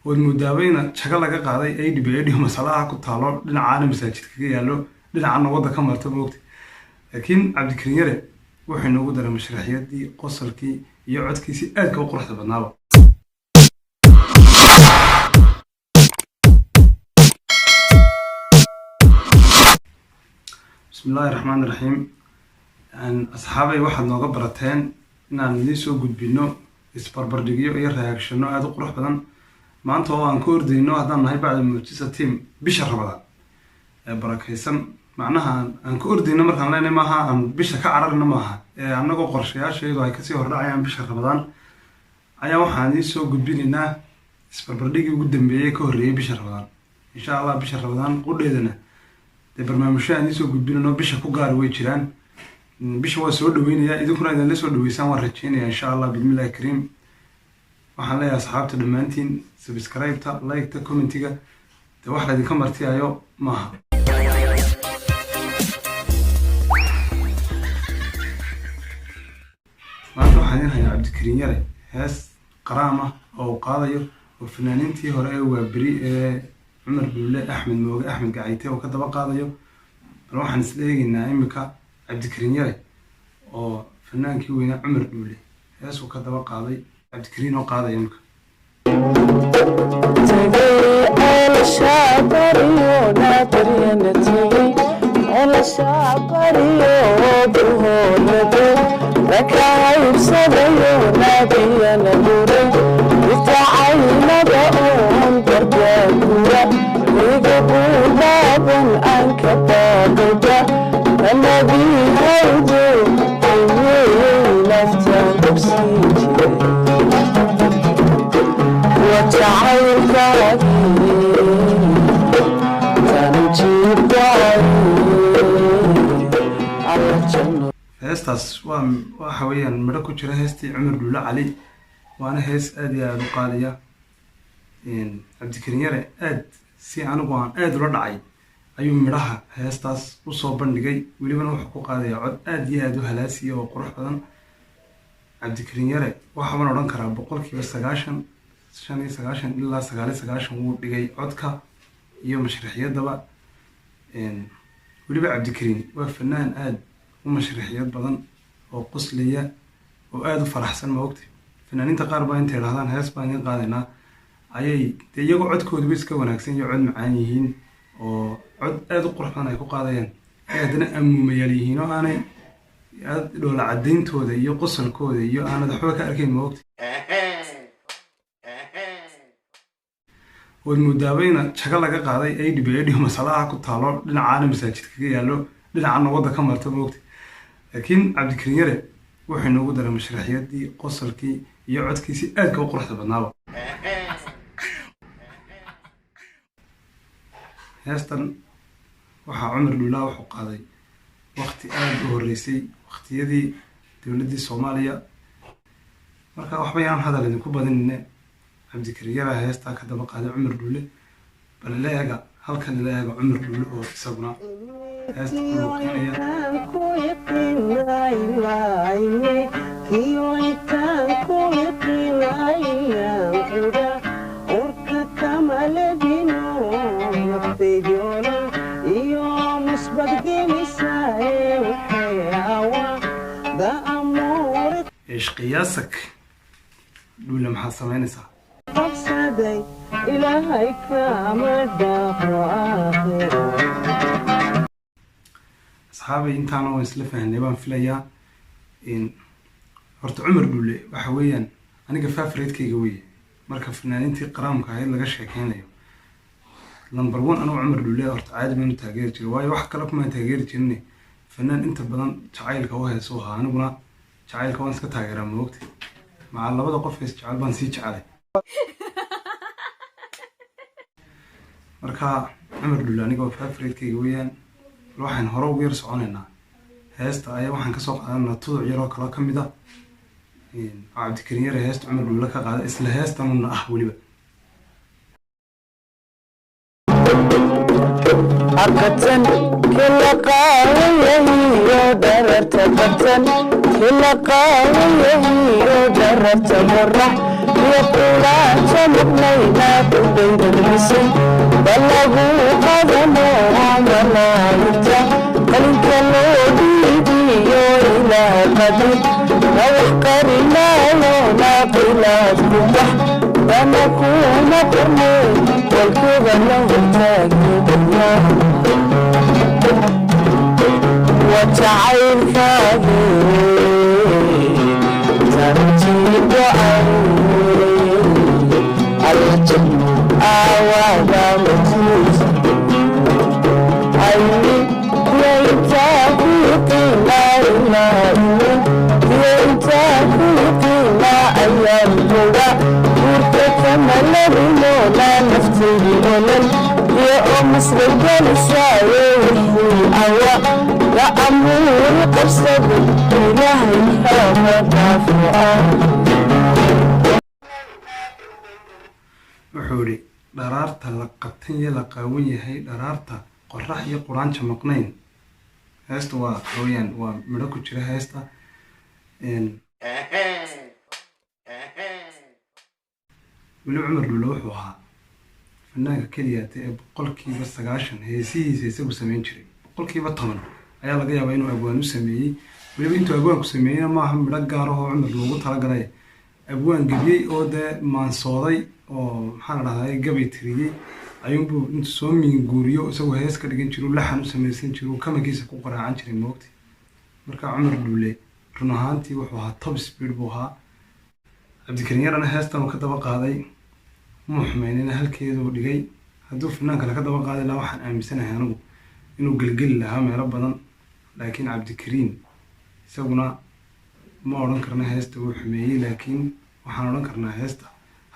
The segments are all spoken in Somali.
والمداوين شغل لقى قاضي أيدي بأيدي مسألة كنت طالع لنا عالم مساجد كذا له لنا عنا وضع كم مرتبة وقت لكن عبد الكريم وحين نقول على مشاريع دي قصر كي يقعد كيسي أذكى وقرحة بناله. بسم الله الرحمن الرحيم. أن أصحابي واحد نوقف برتين إن نيسو قد بينو إسبربردقيو إيه رياكشنو هذا قرح بدن ما أنت هو أنكور دينو هذا نهاي بعد المجلس تيم بشر بدن بركيسن معناها أنكور دينو مركان لين ماها أن بشر كعررنا ماها أنا جو قرشيا شيء ضاي كسي هردا عن بشر بدن أيا واحد نيسو قد بيننا إسبربردقيو قدام بيه كوري بشر بدن إن شاء الله بشر بدن قد يدنا برنامجنا نيسو قد بيننا بشر كوجار ويجران بيش هو سود وين إذا كنا إذا لسه دويسان ورجينا إن شاء الله بإذن الله الكريم وحنا يا أصحاب تدمنتين سبسكرايب تا لايك تا كومنتيجا توحد هذه كمرتي أيو معها ما تروح علينا يا عبد الكريم يري هاس قرامة أو قاضي وفنانين تي هراء وبري عمر بالله أحمد موجة أحمد قاعدته وكذا قاضي نروح نسلي النائمك عبد الكريم يري أو فنان كيوينا عمر بولي ياس وكذا قاضي عبد الكريم وقاضي يمك الذي هيدو لفتن بسيجي وتعالك تنجيب على الجنة. هستاس وحويا مركو جرى هستي عمر دولا علي وانا هس ادي قاليا ان عبد الكريم يري اد سي انا وان اد لا دعي ayuu midhaha heestaas u soo bandhigay waliba wuxuu ku qaadayaa cod aad iyo aad u halaasiya oo qurux badan Cabdi Kariim Yare waxa uu oran karaa 95 ilaa 99 uu dhigay codka iyo mashruucyadaba waliba Cabdi Kariim waa fanaan aad u mashruucyad badan oo qosliya oo aad u faraxsan ma ogtay fanaaniinta qaar baa intay raadaan hees baan in qaadayna ayay iyagu codkoodu iska wanaagsan iyo cod macaan yihiin oo cod aad u qurux badan ay ku qaadayaan aadna amuumayal yihiin oo aanay aad dhoola cadeyntooda iyo qosolkooda iyo aanad waxba ka arkayn ma ogtay والمداوين شغل لقى قاضي أيدي بأيدي مسألة كنت طالع لنا عالم مساجد كذا له لنا عنا وضع كم مرتبة وقت لكن عبد الكريم يري وحين نقول على مشاريع دي قصر كي يقعد كيسي أذكى وقرحة بناله هاستن وحا عمر دولا وحو قاضي وقتي آد وهريسي وقتي يدي دولدي الصومالية مركا وحبيان هذا اللي نكون بدن عبد الكريم يري هاستا كذا قاضي عمر دولا بل لا يقع هل كان لا يقع عمر دولا هو سبنا إيش قياسك دولا محل سمينيسا أصحابي إنت أنا ويسلفه النبان فيليا إن هرت عمر دولا وحويا أنا قفاف ريتكي قوية مركب فنانينتي قرامك هاي اللي قشة كين ليو نمبر 1 أنا وعمر دولا هرت عادي من تاجير جي واي واحد كلك ما تاجير جني فنان أنت بدن تعايل كواه سوها أنا قلنا تعايل كوان سكت تاجر من وقتي مع الله بدأ قفز تعال بنسيج عليه مركا عمر دولا أنا قفاف ريتكي قويا الواحد هرو ويرس عننا هست أيه واحد كسوق أنا طوع يراك لا كم ده عبد الكريم يري هست عمر دولا كقاعد إسله هست من أحولي بقى أقتن كل قاويه ودرت قتن كل قاويه ودرت مرة يقولا جمقنينا ببين الرسي بلغو قدمو ملايكتا قلن كالو ديديو إلى قدر روح قرنا لونا قلات كبح بنكون قرني والكوبا لو تاكد الله وتعين فاضي ترتيب عين الجنة أوابا مجلس عيني ينتهي قيمة ينتهي قيمة أيام هو وتكمل المولى نفتي المولى يا مصر الجلسة أوا يا أمور قصد إلهي wuxuu idhi dharaarta la qabtan iyo la qaawan yahay dharaarta qorax iyo quraanjo maqnayn heesta waa hooyaan waa midho ku jira heesta weli cumar dhulle wuxuu ahaa fanaanka keliyaata ee boqolkiiba 90 heesihiisa isagu samayn jiray boqolkiiba 10 ayaa laga yaabaa inuu abwaan u sameeyey weliba intuu abwaanku sameeyeyna maaha midho gaar ahoo cumar loogu talagalay abwaan gebiyey oo dee maansooday oo maxaa la dhahdaa gabay tiriyey ayuunbuu intuu soo miinguuriyo isagoo hees ka dhigan jiru laxan u samaysan jiru kamankiisa ku qaraacan jiray moogti marka cumar dhulle run ahaantii wuxuu ahaa top speed buu ahaa cabdikariin yarana heestan uu ka daba qaaday muu xumeynina halkeeduu dhigay hadduu fanaan kale ka daba qaaday laha waxaan aaminsanahay anigu inuu gelgeli lahaa meelo badan laakiin cabdikariin isaguna ma odhan karna heesta wuu xumeeyey laakiin waxaan odhan karnaa heesta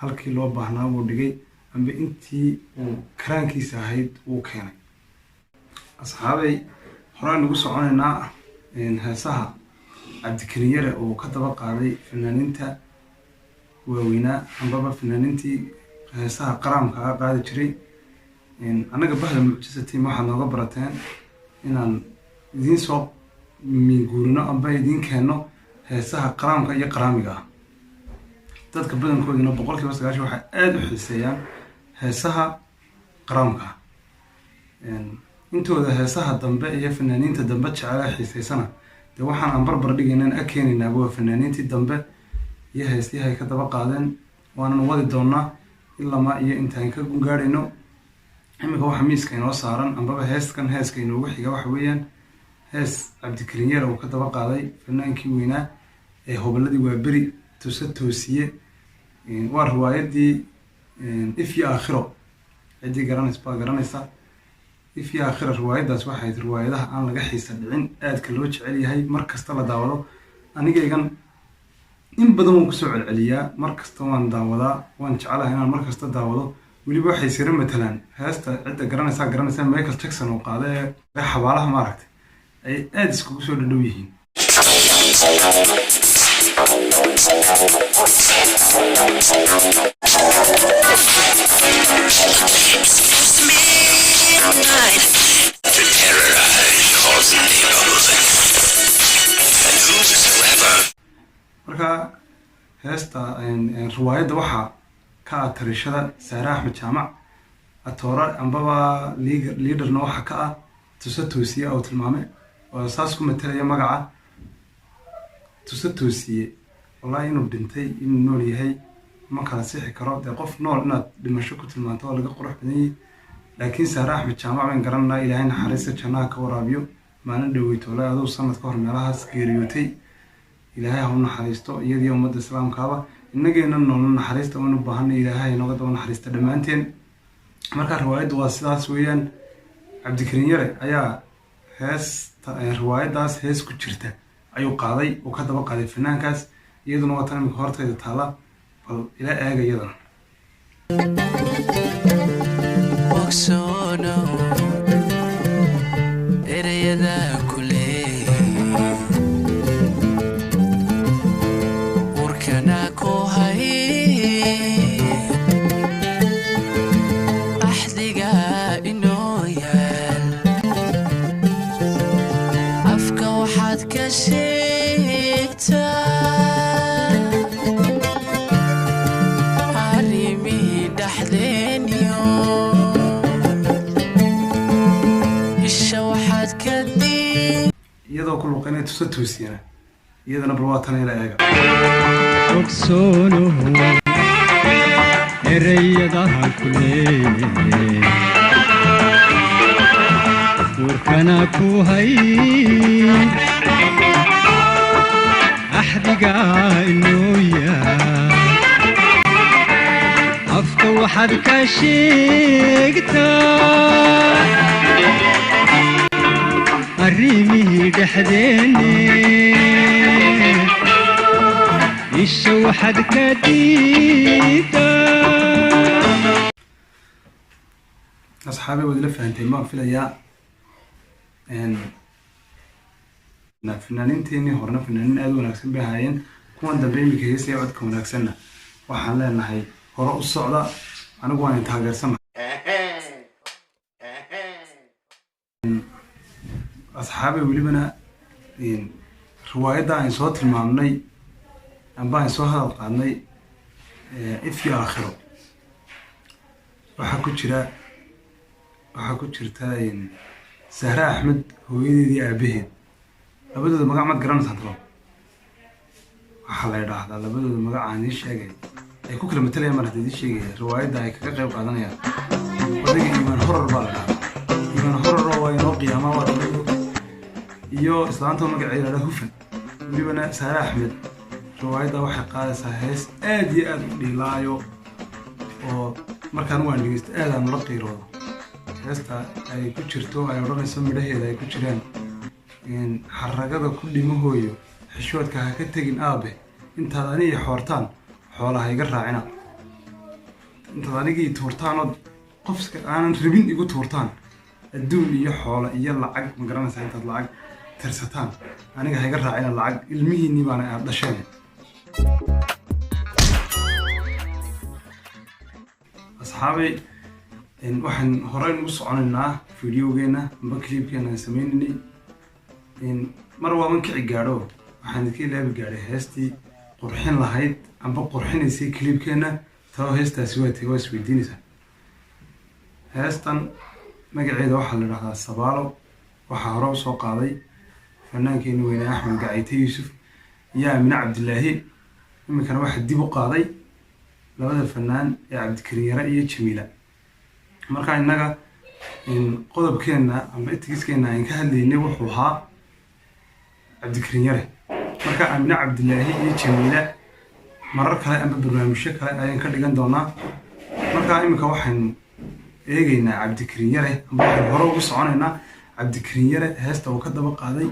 halkii loo baahnaa wuu dhigay amba intii uu karaankiisa ahayd wuu keenay asxaabay horaan ugu soconaynaa heesaha cabdikariin yare uu ka daba qaaday fanaaniinta waaweynaa ambaba fanaaniintii heesaha qaraamka a qaadi jiray annaga bahda mucjisa team waxaad nooga barateen inaan idiin soo miinguurino amba idiin keenno heesaha qaraamka iyo qaraamiga ah dadka badankoodina boqolkiiba 90 waxay aada u xiiseeyaan heesaha qaraamka intooda heesaha dambe iyo fanaaniinta dambe jecela xiiseysana dee waxaan aan barbar dhigaynan a keenaynaaba waa fanaaniintii dambe iyo heesyahay ka daba qaadeen waanan wadi doonaa ilamaa iyo intaan ka gaadhayno imika waxa miiska inoo saaran ambaba heeskan heeska inoogu xiga waxa weeyaan hees cabdikariin yare uu ka daba qaaday fanaankii weynaa ee hobolladii waa beri tusa toosiye waa riwaayadii ifyo aakhiro ciddii garanaysa baa garanaysa ifyo aakhiro riwaayaddaas waxay ahayd riwaayadaha aan laga xiisa dhicin aadka loo jecel yahay mar kasta la daawado anigaygan in badan waan kusoo celceliyaa mar kasta waan daawadaa waan jecelahay inaan mar kasta daawado weliba waxay sira matalaan heesta cidda garanaysa Michael Jackson oo qaada ee xabaalaha maaragtay ay aad iskugu soo dhadhow yihiin marka heesta riwaayadda waxaa ka ah tarishada Saare Axmed Jaamac atoora ambaba leaderna waxa ka ah tusa toosiye oo tilmaame oo saas ku matalaya magaca tusa toosiye wallahi inuu dhintay inuu nool yahay ma kala sixi karo dee qof nool inaad dhimasho ku tilmaanto oo laga qurux badan yahay laakiin Saare Axmed Jaamac baan garanaa ilaahay naxariista jannaha ka waraabiyo maalin dhaweytoole aduu sanad ka hor meelahaas geeriyootay ilaahay ha u naxariisto iyadii ummadda islaamkaaba innageena nool naxariista waan u baahanay ilaahay inooga daba naxariista dhammaanteen marka riwaayaddu waa sidaas weeyaan cabdikariin yare ayaa riwaayaddaas hees ku jirta ayuu qaaday uu ka daba qaaday fanaankaas iyaduna waa tan imika hortayda taala bal ila eega iyadana dhexdeenyo isha waxaad ka dii iyadoo ku luqaynay tusa toosiyana iyadana bal waa tan ila eega ogsoonuhu erayadaha ku leeyahay warkana ku hay axdiga inooya afka waxaad ka sheegtaa arrimihii dhexdeenne isha waxaad ka diidaa asxaabi waad ila fahanteen maan filayaa fanaaniinteenii horena fanaaniin aada u wanaagsan bay ahaayeen kuwan dambe iminka heesaya codka wanaagsanna waxaan leenahay hore u socda anigu waan taageersanahay asxaabi welibana riwaayadda aan soo tilmaamnay amba aan soo hadal qaadnay ifyo aakhiro waxaa ku jirta sahra axmed hooyadeedii aabaheed labadooda magac mad garanaysaa talo waxaa la idhaahdaa labadooda magac aan ii sheegay ay ku kala matalayaan mar hadda ii sheegaya riwaayadda ay kaga qayb qaadanayaan odayga iimaan horor baa la dhahaa iimaan hororo waa inoo qiyaamaa waa dhamay iyo islaanta magaceeda la hufan welibana sahra axmed riwaayadda waxay qaadaysaa hees aad iyo aad u dhiilaayo oo markaan waan dhegeysta aadaan ula qiiroodo heesta ay ku jirto ay odhanayso midhaheeda ay ku jiraan xaragada ku dhimahooyo xishoodka ha ka tegin aabe intaad anigii xoortaan xoolaha iga raacina intaad anigii tuurtaanood qofka aanan rabin igu tuurtaan adduun iyo xoolo iyo lacag ma garanaysaa intaad lacag tirsataan aniga ha iga raacina lacag ilmihiinii baana aad dhasheen asxaabay waxaan horey ugu soconaynaa fideogeena amba clipkeena aan sameynaynay mar waaban kici gaadho waxaan idinka ilaabi gaadhay heestii qurxin lahayd amba qurxinaysay clipkeena tao heestaasi waa isweydiinaysaa heestan magaceeda waxaa la dhahdaa sabaalo waxaa hore usoo qaaday fanaankeeni weyne axmed gacayte yuusuf iyo aamine cabdilaahi iminkana waxaa dib u qaaday labada fanaan ee cabdikariin yare iyo jamiila markaa innaga qodobkeenna amba itigiskeenna aan ka hadlaynay wuxuu ahaa cabdikariin yare marka aamine cabdilaahi iyo jamiila marar kale amba barnaamijyo kale ayaan ka dhigan doonaa markaa iminka waxaynu eegaynaa cabdikariin yare amba waxaynu hore ugu soconaynaa cabdikariin yare heesta uu ka daba qaaday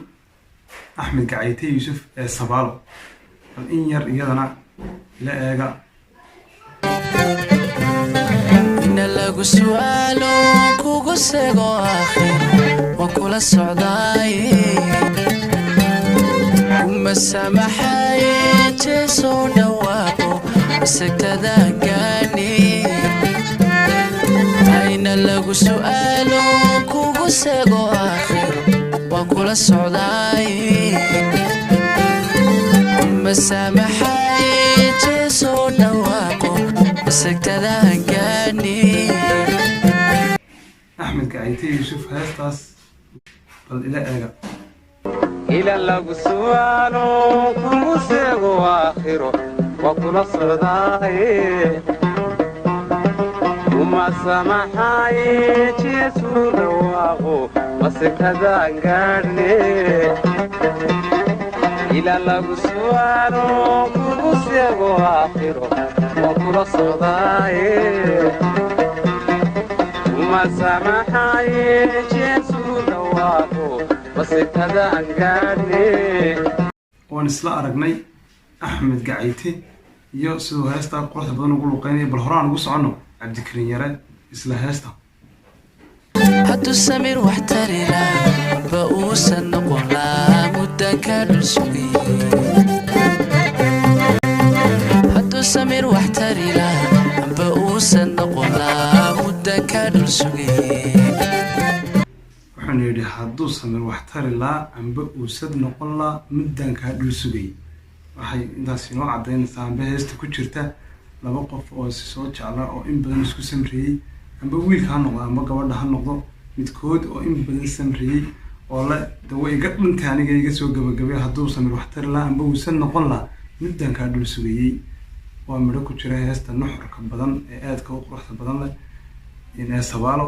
axmed gacayte yuusuf ee sabaalo bal in yar iyadana ila eega ina lagu su'aalo kugu sego aakhir waan kula socdaaye uma samaxaye jeesoo dhawaaqo isagtadaan gaani ina lagu su'aalo kugu sego aakhir waan kula socdaaye uma samaxaye jeesoo dhawaaqo isagtadaan gaani axmed gacayte yuusuf heestaas bal ila eega إلى الأقسوان كمسيق وآخره وكل صداي وما سمحاي جيسو دواغو وسكذا انقرني إلى الأقسوان كمسيق وآخره وكل صداي وما سمحاي جيسو دواغو waan isla aragnay axmed gacayte iyo siduu heestaa quruxda badan ugu luqeynaya bal horaan ugu soconno cabdikariin yare isla heesta hadduu samir wax tari lahaa ba uusan noqon lahaa muddanka dhul sugay hadduu samir wax tari lahaa ba uusan noqon lahaa muddanka dhul sugay waxaan yidhi hadduu samir wax tari laa amba uusad noqon laa muddankaa dhul sugay waxay intaas inoo caddaynaysaa amba heesta ku jirta laba qof oo is soo jecla oo in badan isku samreeyay amba wiilka ha noqdo amba gabadha ha noqdo midkood oo in badan samreeyay oo la dawa iga dhanka aniga iga soo gabagabay hadduu samir waxtar la amba uusan noqon la middan ka dhul sugayay waa midho ku jira heesta nuxurka badan ee aadka u quruxda badan leh in sabaalo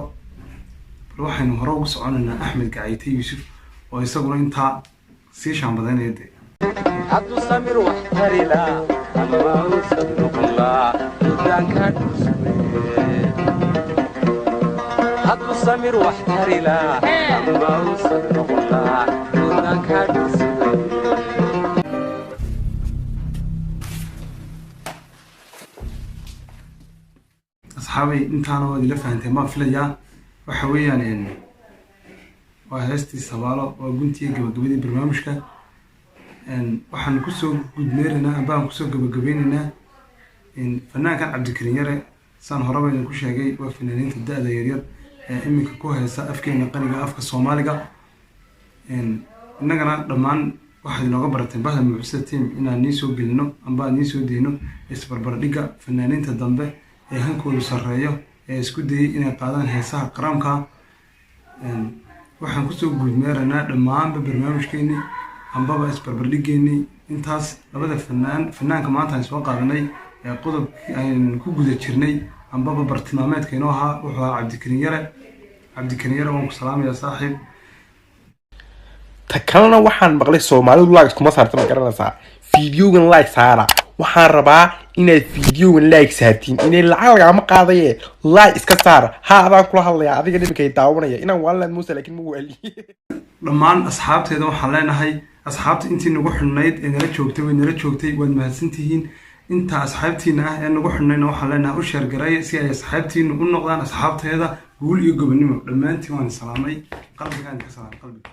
bal waxaynu hore ugu soconaynaa Axmed Gacayte Yuusuf oo isaguna intaa sii shaambadaynayay hadduu samir wax tari laa ama uusan noqon laa muddan ka dhul sugayay hadduu samir wax tari laa ama uusan noqon laa muddan ka dhul sugayay asxaabay intaana waad ila fahanteen ma filayaa waxa weeyaan waa heestii sabaalo waa guntii gabagabadii barnaamijka waxaan kusoo gudmeeraynaa amba aan kusoo gabagabaynaynaa fanaankan Cabdikariin Yare saan horeba idinku sheegay waa fanaaniinta da'da yaryar ee iminka ku haysa afkeena qaniga afka Soomaaliga innagana dhammaan waxaad inooga barateen bahda Mucjisa Team inaan nii soo gelino amba aan nii soo deyno isbarbardhigga fanaaniinta dambe ee hankoodu sarreeyo ee isku dayay inay qaadaan heesaha qaranka waxaan kusoo gudmeeraynaa dhammaanba barnaamijkeennii ambaba isbarbardhiggeennii intaas labada fanaanka maanta aan soo qaadanay ee qodobkii aynu ku guda jirnay ambaba bartilmaameedka inoo ahaa wuxuu ahaa Cabdikariin Yare waan ku salaamayaa saaxiib ta kalena waxaan maqlay Soomaalidu like kuma saarta ma garanaysaa fiidiyogan like saara waxaan rabaa inaad fiidiyogan like saartiin inay lacag lagama qaadaye like iska saar ha adaan kula hadlayaa adiga ninkay daawanaya inaan waalan muusa laakiin ma wali dhammaan asxaabteeda waxaan leenahay asxaabta intii nagu xidhnayd ee nala joogtay way nala joogtay waad mahadsantihiin inta asxaabtiina ah ee nagu xidhnayna waxaan leenahay u sheer garay si ay asxaabtiina u noqdaan asxaabteeda guul iyo gobonimo dhammaantiin waan salaamay qalbigaan ka salaamay qalbiga